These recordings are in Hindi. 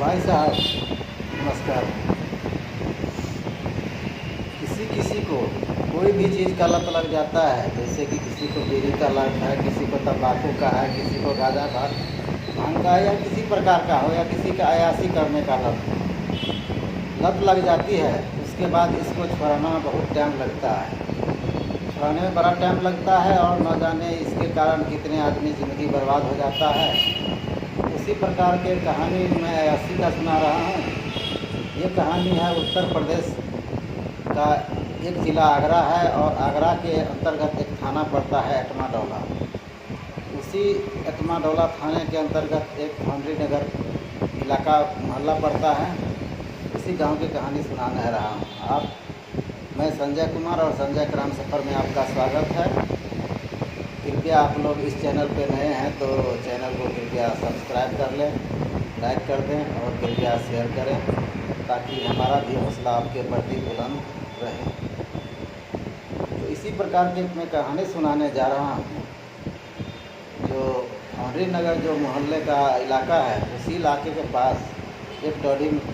भाई साहब नमस्कार। किसी को कोई भी चीज़ का लत लग जाता है, जैसे कि किसी को बीड़ी का लत है, किसी को तंबाकू का है, किसी को गांजा भांग का या किसी प्रकार का हो, या किसी का अयासी करने का लत लग जाती है। उसके बाद इसको छुड़ाना बहुत टाइम लगता है, छुड़ाने में बड़ा टाइम लगता है, और न जाने इसके कारण कितने आदमी ज़िंदगी बर्बाद हो जाता है। इसी प्रकार के कहानी मैं अयासी का सुना रहा हूँ। ये कहानी है उत्तर प्रदेश का एक ज़िला आगरा है, और आगरा के अंतर्गत एक थाना पड़ता है एटमाडौला। उसी एटमाडौला थाने के अंतर्गत एक भंवरी नगर इलाका मोहल्ला पड़ता है। इसी गांव की कहानी सुनाने रहा हूँ। मैं संजय कुमार और संजय क्राइम सफ़र में आपका स्वागत है। कृपया आप लोग इस चैनल पे नए हैं तो चैनल को कृपया सब्सक्राइब कर लें, लाइक कर दें और कृपया शेयर करें, ताकि हमारा भी हौसला आपके प्रति बुलंद रहे। तो इसी प्रकार की मैं कहानी सुनाने जा रहा हूँ। जो भंवरी नगर जो मोहल्ले का इलाका है, उसी इलाके के पास एक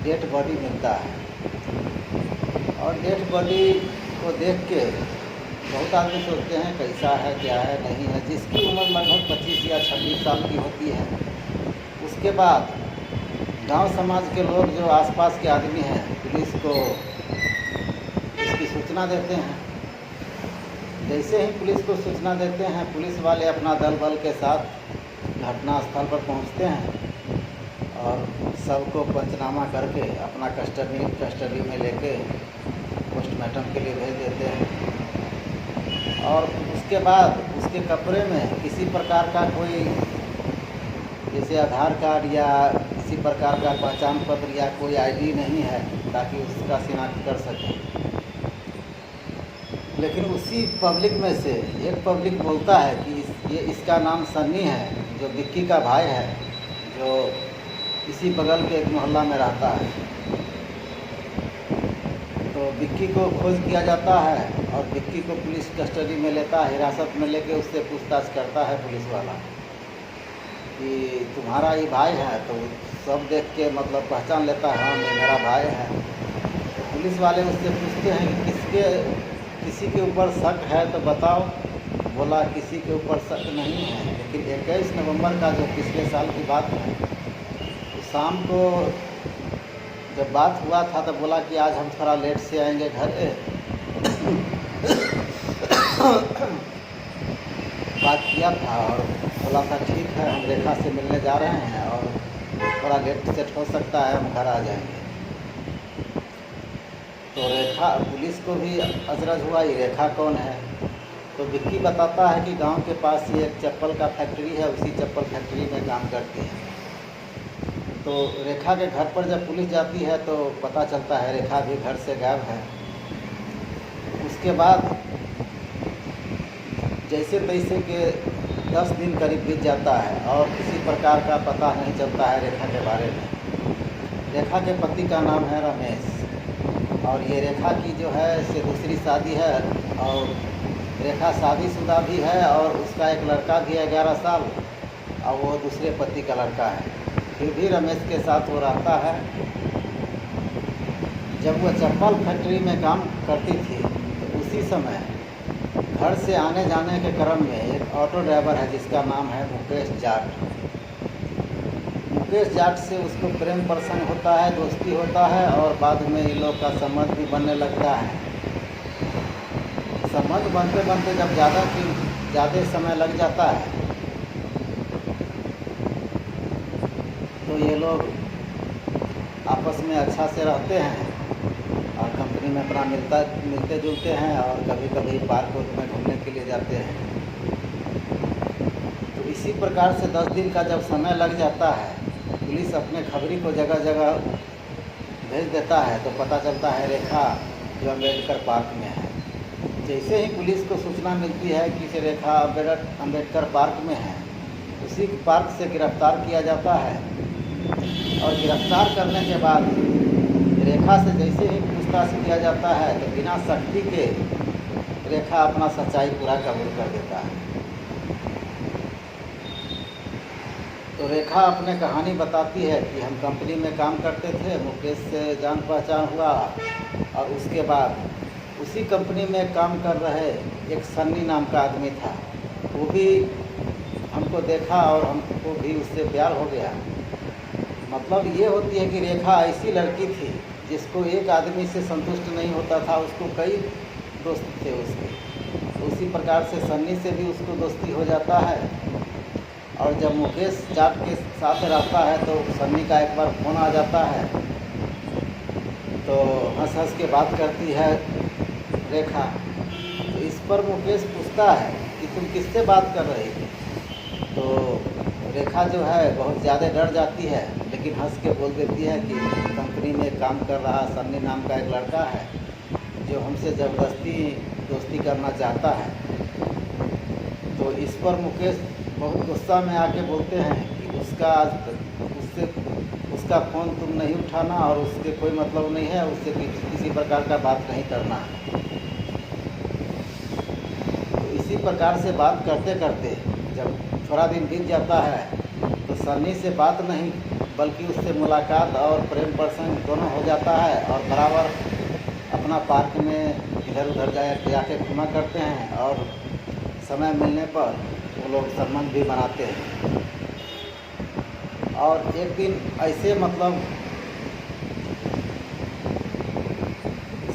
डेड बॉडी मिलता है, और डेड बॉडी को देख के बहुत आदमी सोचते हैं कैसा है, क्या है, नहीं है। जिसकी उम्र लगभग 25 या 26 साल की होती है। उसके बाद गांव समाज के लोग, जो आसपास के आदमी हैं, पुलिस को इसकी सूचना देते हैं। जैसे ही पुलिस को सूचना देते हैं, पुलिस वाले अपना दल बल के साथ घटना स्थल पर पहुंचते हैं और सबको पंचनामा करके अपना कस्टडी में लेके पोस्टमार्टम के लिए भेज देते हैं। और उसके बाद उसके कपड़े में किसी प्रकार का कोई, जैसे आधार कार्ड या किसी प्रकार का पहचान पत्र या कोई आईडी नहीं है, ताकि उसका शिनाख्त कर सकें। लेकिन उसी पब्लिक में से एक पब्लिक बोलता है कि इसका नाम सन्नी है, जो विक्की का भाई है, जो इसी बगल के एक मोहल्ला में रहता है। तो विक्की को खोज किया जाता है और विक्की को पुलिस कस्टडी में लेता है, हिरासत में लेके उससे पूछताछ करता है पुलिस वाला कि तुम्हारा ये भाई है। तो सब देख के मतलब पहचान लेता है, हाँ ये मेरा भाई है। तो पुलिस वाले उससे पूछते हैं कि किसी के ऊपर शक है तो बताओ। बोला किसी के ऊपर शक नहीं है, लेकिन 21 नवंबर का जो पिछले साल की बात है, तो शाम को जब बात हुआ था तो बोला कि आज हम थोड़ा लेट से आएंगे घर। बात किया था और बोला था ठीक है, हम रेखा से मिलने जा रहे हैं और थोड़ा लेट सेट हो सकता है, हम घर आ जाएंगे। तो रेखा, पुलिस को भी अचरज हुआ ये रेखा कौन है। तो विक्की बताता है कि गांव के पास ही एक चप्पल का फैक्ट्री है, उसी चप्पल फैक्ट्री में काम करती है। तो रेखा के घर पर जब पुलिस जाती है तो पता चलता है रेखा भी घर से गायब है। उसके बाद जैसे तैसे के 10 दिन करीब बीत जाता है और किसी प्रकार का पता नहीं चलता है रेखा के बारे में। रेखा के पति का नाम है रमेश, और ये रेखा की जो है से दूसरी शादी है, और रेखा शादीशुदा भी है, और उसका एक लड़का भी है 11 साल, और वो दूसरे पति का लड़का है। फिर भी रमेश के साथ वो रहता है। जब वो चप्पल फैक्ट्री में काम करती थी तो उसी समय घर से आने जाने के क्रम में एक ऑटो ड्राइवर है जिसका नाम है मुकेश जाट। मुकेश जाट से उसको प्रेम प्रसंग होता है, दोस्ती होता है, और बाद में इन लोग का संबंध भी बनने लगता है। संबंध बनते बनते जब ज़्यादा समय लग जाता है तो ये लोग आपस में अच्छा से रहते हैं और कंपनी में अपना मिलते जुलते हैं, और कभी कभी पार्क में घूमने के लिए जाते हैं। तो इसी प्रकार से 10 दिन का जब समय लग जाता है, पुलिस अपने खबरी को जगह जगह भेज देता है। तो पता चलता है रेखा जो अम्बेडकर पार्क में है। जैसे ही पुलिस को सूचना मिलती है कि रेखा अम्बेडकर पार्क में है, उसी पार्क से गिरफ्तार किया जाता है। और गिरफ्तार करने के बाद रेखा से जैसे ही पूछताछ किया जाता है तो बिना शक्ति के रेखा अपना सच्चाई पूरा कबूल कर देता है। तो तो रेखा अपने कहानी बताती है कि हम कंपनी में काम करते थे, मुकेश से जान पहचान हुआ और उसके बाद उसी कंपनी में काम कर रहे एक सन्नी नाम का आदमी था। वो भी हमको देखा और हमको भी उससे प्यार हो गया। मतलब ये होती है कि रेखा ऐसी लड़की थी जिसको एक आदमी से संतुष्ट नहीं होता था, उसको कई दोस्त थे उसके। तो उसी प्रकार से सन्नी से भी उसको दोस्ती हो जाता है। और जब मुकेश जाट के साथ रहता है तो सन्नी का एक बार फ़ोन आ जाता है, तो हंस हंस के बात करती है रेखा। तो इस पर मुकेश पूछता है कि तुम किससे बात कर रही थी। तो रेखा जो है बहुत ज़्यादा डर जाती है, लेकिन हंस के बोल देती है कि कंपनी में काम कर रहा सन्नी नाम का एक लड़का है जो हमसे ज़बरदस्ती दोस्ती करना चाहता है। तो इस पर मुकेश बहुत गुस्सा में आके बोलते हैं कि उसका फ़ोन तुम नहीं उठाना और उससे कोई मतलब नहीं है, उससे किसी प्रकार का बात नहीं करना। तो इसी प्रकार से बात करते करते जब थोड़ा दिन बीत जाता है तो सन्नी से बात नहीं बल्कि उससे मुलाकात और प्रेम प्रसंग दोनों हो जाता है और बराबर अपना पार्क में इधर उधर जाके घूमा करते हैं और समय मिलने पर वो लोग संबंध भी बनाते हैं। और एक दिन ऐसे मतलब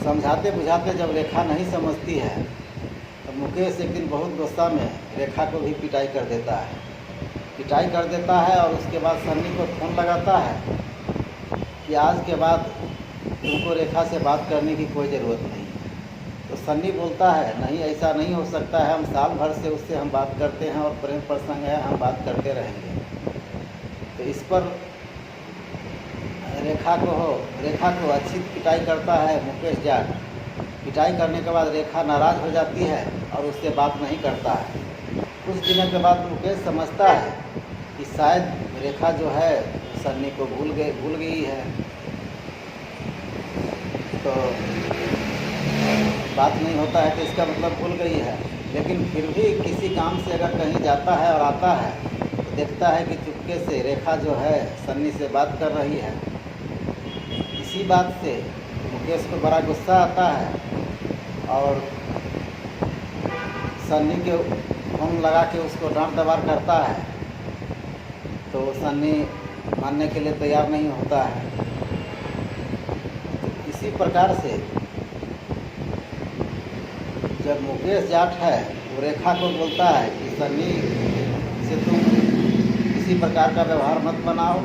समझाते बुझाते जब रेखा नहीं समझती है तो मुकेश एक दिन बहुत गुस्सा में रेखा को भी पिटाई कर देता है और उसके बाद सन्नी को फ़ोन लगाता है कि आज के बाद तुमको रेखा से बात करने की कोई ज़रूरत नहीं। तो सन्नी बोलता है नहीं, ऐसा नहीं हो सकता है, हम साल भर से उससे हम बात करते हैं और प्रेम प्रसंग है, हम बात करते रहेंगे। तो इस पर रेखा को अच्छी पिटाई करता है मुकेश जाट। पिटाई करने के बाद रेखा नाराज़ हो जाती है और उससे बात नहीं करता है। कुछ दिनों के बाद मुकेश समझता है कि शायद रेखा जो है सन्नी को भूल गई है। तो बात नहीं होता है तो इसका मतलब भूल गई है, लेकिन फिर भी किसी काम से अगर कहीं जाता है और आता है तो देखता है कि चुपके से रेखा जो है सन्नी से बात कर रही है। इसी बात से मुकेश को बड़ा गुस्सा आता है और सन्नी के फोन लगा के उसको डांट दबार करता है। तो सन्नी मानने के लिए तैयार नहीं होता है। तो इसी प्रकार से जब मुकेश जाट है वो रेखा को बोलता है कि सन्नी से तुम किसी प्रकार का व्यवहार मत बनाओ,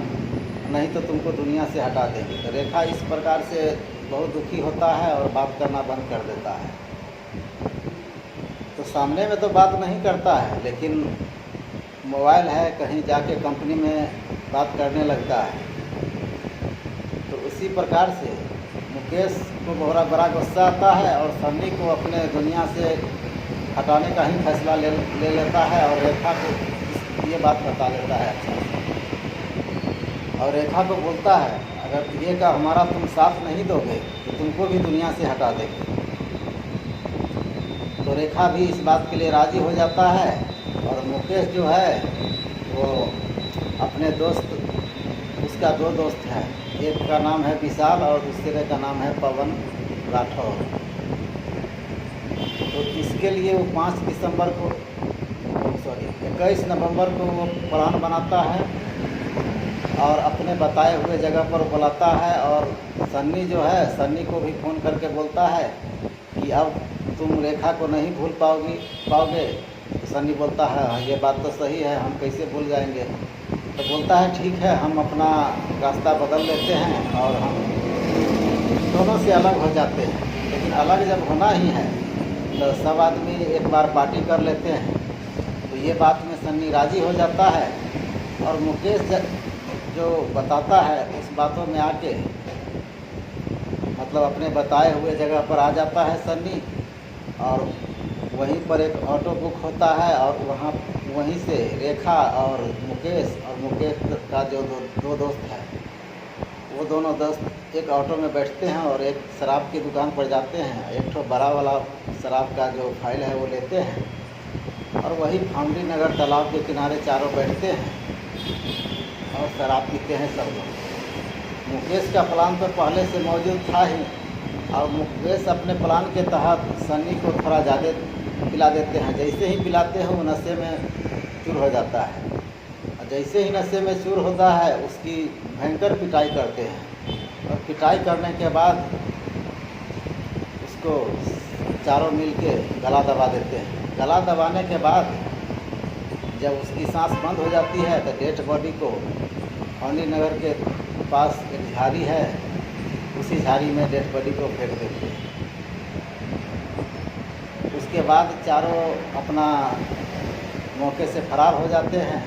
नहीं तो तुमको दुनिया से हटा देंगे। तो रेखा इस प्रकार से बहुत दुखी होता है और बात करना बंद कर देता है। तो सामने में तो बात नहीं करता है, लेकिन मोबाइल है, कहीं जाके कंपनी में बात करने लगता है। तो उसी प्रकार से मुकेश को बड़ा गुस्सा आता है और सन्नी को अपने दुनिया से हटाने का ही फैसला ले लेता है और रेखा को ये बात बता देता है अच्छा से। और रेखा को बोलता है अगर ये का हमारा तुम साथ नहीं दोगे तो तुमको भी दुनिया से हटा देंगे। तो रेखा भी इस बात के लिए राज़ी हो जाता है और मुकेश जो है वो अपने दोस्त, उसका दो दोस्त हैं, एक का नाम है विशाल और दूसरे का नाम है पवन राठौर। तो इसके लिए वो 21 नवंबर को वो प्लान बनाता है और अपने बताए हुए जगह पर बुलाता है। और सन्नी जो है सन्नी को भी फ़ोन करके बोलता है कि अब तुम रेखा को नहीं भूल पाओगे। तो सन्नी बोलता है हाँ ये बात तो सही है, हम कैसे भूल जाएंगे। तो बोलता है ठीक है, हम अपना रास्ता बदल लेते हैं और हम दोनों से अलग हो जाते हैं। लेकिन अलग जब होना ही है तो सब आदमी एक बार पार्टी कर लेते हैं। तो ये बात में सन्नी राज़ी हो जाता है और मुकेश जो बताता है उस बातों में आके मतलब अपने बताए हुए जगह पर आ जाता है सन्नी। और वहीं पर एक ऑटो बुक होता है और वहीं से रेखा और मुकेश का जो दो दोस्त हैं वो दोनों दोस्त एक ऑटो में बैठते हैं और एक शराब की दुकान पर जाते हैं। एक तो बड़ा वाला शराब का जो फाइल है वो लेते हैं और वही फाउंड्री नगर तालाब के किनारे चारों बैठते हैं। और शराब पीते हैं सब लोग। मुकेश का प्लान तो पहले से मौजूद था ही, और मुकेश अपने प्लान के तहत सन्नी को थोड़ा ज़्यादा पिला देते हैं। जैसे ही पिलाते हैं वो नशे में चूर हो जाता है, और जैसे ही नशे में चूर होता है उसकी भयंकर पिटाई करते हैं, और पिटाई करने के बाद उसको चारों मिल के गला दबा देते हैं। गला दबाने के बाद जब उसकी सांस बंद हो जाती है तो डेड बॉडी को औनी नगर के पास एक झाड़ी है, उसी झाड़ी में डेड बॉडी को फेंक देते हैं। उसके बाद चारों अपना मौके से फरार हो जाते हैं,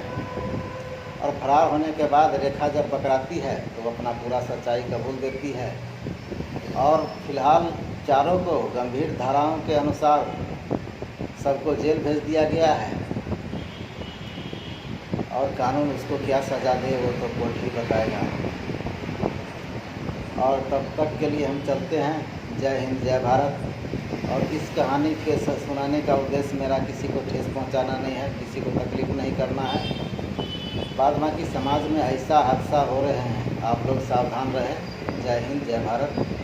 और फरार होने के बाद रेखा जब पकड़ाती है तो वो अपना पूरा सच्चाई कबूल देती है। और फिलहाल चारों को गंभीर धाराओं के अनुसार सबको जेल भेज दिया गया है, और कानून उसको क्या सज़ा दे वो तो कोर्ट ही बताएगा। और तब तक के लिए हम चलते हैं। जय हिंद, जय भारत। और इस कहानी के सुनाने का उद्देश्य मेरा किसी को ठेस पहुंचाना नहीं है, किसी को तकलीफ़ नहीं करना है। बाद बाकी समाज में ऐसा हादसा हो रहे हैं, आप लोग सावधान रहें। जय हिंद, जय भारत।